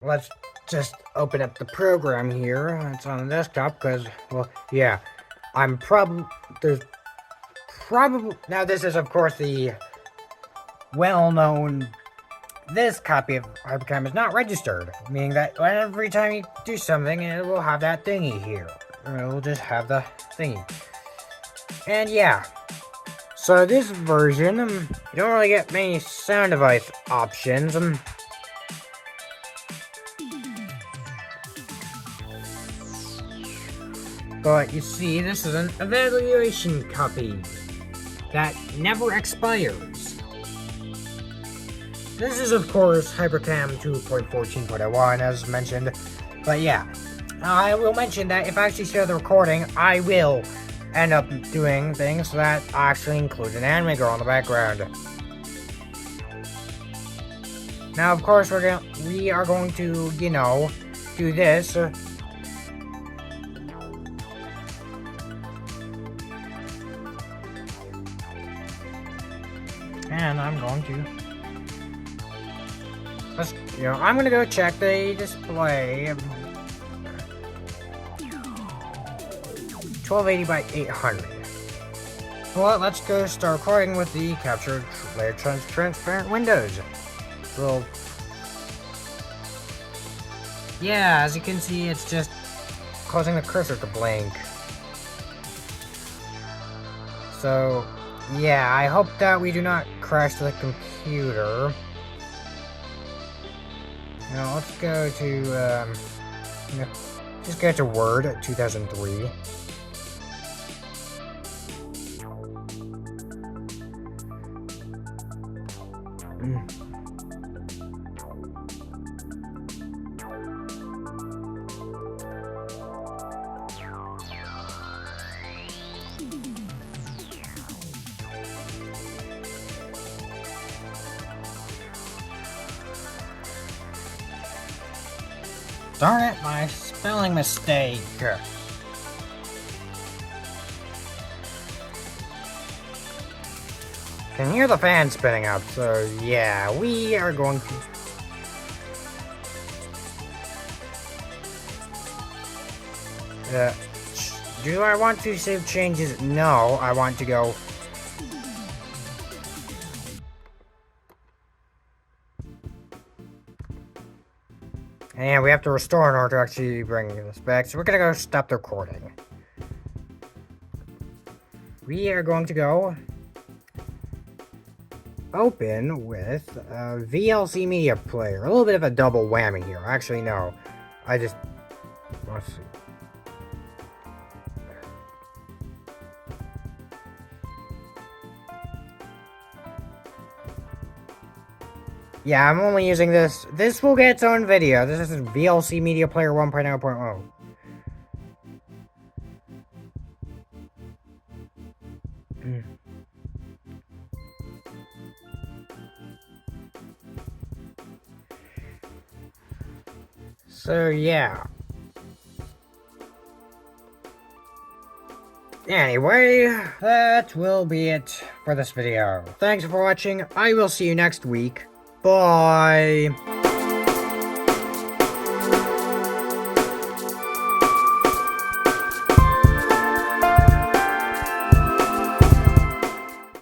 let's just open up the program here. It's on the desktop because, well, yeah, there's probably, now this is of course the well-known, this copy of HyperCam is not registered, meaning that every time you do something, it will have that thingy here. It will just have the thingy. And yeah, so this version, you don't really get many sound device options. But you see, this is an evaluation copy that never expires. This is, of course, HyperCam 2.14.01, as mentioned. But yeah, I will mention that if I actually share the recording, I will end up doing things that actually include an anime girl in the background. Now, of course, we are going to, you know, do this. And I'm going to, I'm gonna go check the display. 1280 by 800. Well, let's go start recording with the captured layer transparent windows. So, yeah, as you can see, it's just causing the cursor to blink. So, yeah, I hope that we do not crash the computer. Now, let's go to, just go to Word 2003. Darn it, my spelling mistake. Can hear the fan spinning up, so yeah, we are going to... do I want to save changes? No, I want to go... And we have to restore in order to actually bring this back, so we're gonna go stop the recording. We are going to go open with a VLC media player. A little bit of a double whammy here. Actually, no. Let's see. Yeah, I'm only using this. This will get its own video. This is VLC Media Player 1.0.0. So, yeah. Anyway, that will be it for this video. Thanks for watching. I will see you next week. Bye.